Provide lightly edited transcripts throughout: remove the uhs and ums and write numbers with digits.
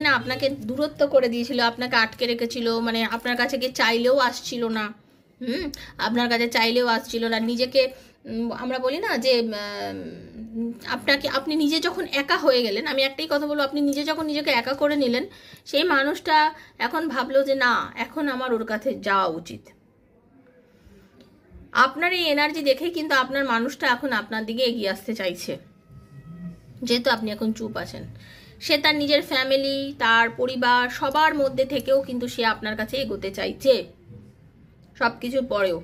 না আপনাকে দূরত্ব করে দিয়েছিল, আপনাকে আটকে রেখেছিল, মানে আপনার কাছে গিয়ে চাইলেও আসছিল না, আপনার কাছে চাইলেও আসছিল না, নিজেকে আমরা বলি না যে আপনি নিজে যখন একা হয়ে গেলেন, আমি একটাই কথা বলবো, আপনি নিজে যখন নিজেকে একা করে নিলেন, সেই মানুষটা এখন ভাবলো যে না, এখন আমার ওর কাছে যাওয়া উচিত। আপনার এই এনার্জি দেখেই কিন্তু আপনার মানুষটা এখন আপনার দিকে এগিয়ে আসতে চাইছে, যেহেতু আপনি এখন চুপ আছেন। সে তার নিজের ফ্যামিলি, তার পরিবার, সবার মধ্যে থেকেও কিন্তু সে আপনার কাছে এগোতে চাইছে। সব কিছুর পরেও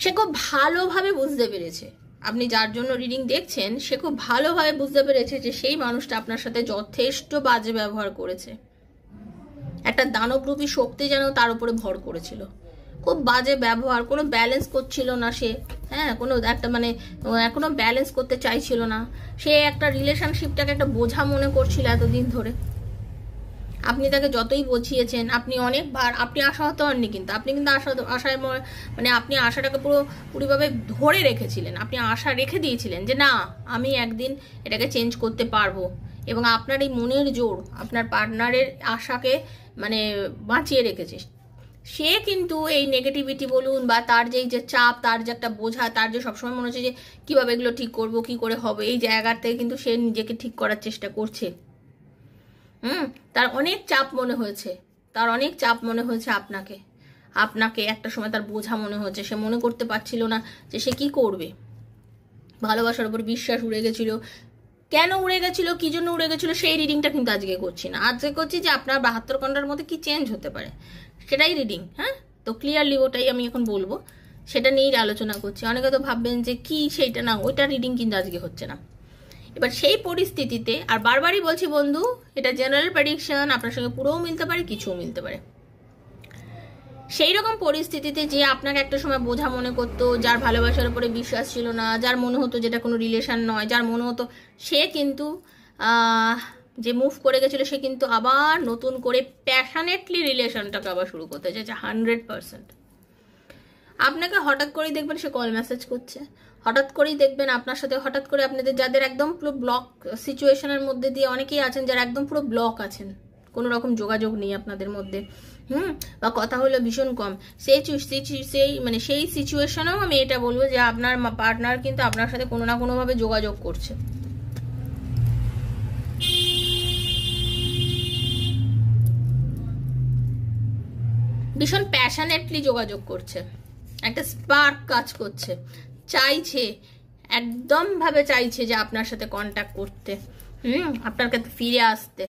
সে খুব ভালোভাবে বুঝতে পেরেছে, আপনি যার জন্য রিডিং দেখছেন, সে খুব ভালোভাবে বুঝতে পেরেছে যে সেই মানুষটা আপনার সাথে যথেষ্ট বাজে ব্যবহার করেছে। একটা দানবরূপী শক্তি যেন তার উপরে ভর করেছিল, খুব বাজে ব্যবহার, কোনো ব্যালেন্স করছিল না সে, হ্যাঁ, কোনো একটা মানে কোনো ব্যালেন্স করতে চাইছিল না সে, একটা রিলেশনশিপটাকে একটা বোঝা মনে করছিল এতদিন ধরে। আপনি তাকে যতই বুঝিয়েছেন, আপনি অনেকবার, আপনি আশাহত হননি, কিন্তু আপনি কিন্তু আশায় মানে আপনি আশাটাকে পুরোভাবে ধরে রেখেছিলেন, আপনি আশা রেখে দিয়েছিলেন যে না, আমি একদিন এটাকে চেঞ্জ করতে পারবো, এবং আপনার এই মনের জোর আপনার পার্টনারের আশাকে মানে বাঁচিয়ে রেখেছে। সে কিন্তু এই নেগেটিভিটি বলুন বা তার যে চাপ, তার যে একটা বোঝা, তার যে সবসময় মনে হচ্ছে যে কীভাবে এগুলো ঠিক করবো, কি করে হবে, এই জায়গার থেকে কিন্তু সে নিজেকে ঠিক করার চেষ্টা করছে। তার অনেক চাপ মনে হয়েছে, তার অনেক চাপ মনে হয়েছে আপনাকে একটা সময় তার বোঝা মনে হয়েছে, সে মনে করতে পারছিল না যে সে কি করবে। ভালোবাসার উপর বিশ্বাস উড়ে গেছিল। কেন উড়ে গেছিল, কি জন্য উড়ে গেছিল, সেই রিডিংটা কিন্তু আজকে করছি না। আজকে করছি যে আপনার 72 ঘন্টার মধ্যে কি চেঞ্জ হতে পারে, সেটাই রিডিং। হ্যাঁ, তো ক্লিয়ারলি ওটাই আমি এখন বলবো, সেটা নিয়েই আলোচনা করছি। অনেকে তো ভাববেন যে কি সেইটা, না, ওইটা রিডিং কিন্তু আজকে হচ্ছে না। এবার সেই পরিস্থিতিতে, আর বারবারই বলছি বন্ধু, এটা জেনারেল প্রেডিকশন, আপনার সঙ্গে পুরোও মিলতে পারে, কিছুও মিলতে পারে। সেই রকম পরিস্থিতিতে যে আপনাকে একটা সময় বোঝা মনে করতো, যার ভালোবাসার উপরে বিশ্বাস ছিল না, যার মনে হতো যেটা কোনো রিলেশন নয়, যার মনে হতো, সে কিন্তু যে মুভ করে গেছিল, সে কিন্তু আবার নতুন করে প্যাশনেটলি রিলেশনটাকে আবার শুরু করতে চাইছে 100%। আপনাকে হঠাৎ করেই দেখবেন সে কল মেসেজ করছে, হঠাৎ করেই দেখবেন আপনার সাথে, হঠাৎ করে আপনাদের যাদের একদম পুরো ব্লক সিচুয়েশনের মধ্যে দিয়ে অনেকেই আছেন, যারা একদম পুরো ব্লক আছেন, কোনো রকম যোগাযোগ নেই আপনাদের মধ্যে, বা কথা হলো ভীষণ কম, সেই সিচুয়েশনেও আমি এটা বলবো যে আপনার পার্টনার কিন্তু আপনার সাথে কোনো না কোনোভাবে যোগাযোগ করছে। ভীষণ প্যাশনেটলি যোগাযোগ করছে, একটা স্পার্ক কাজ করছে, চাইছে, একদম ভাবে চাইছে যে আপনার সাথে কন্ট্যাক্ট করতে, আপনার কাছে ফিরে আসতে।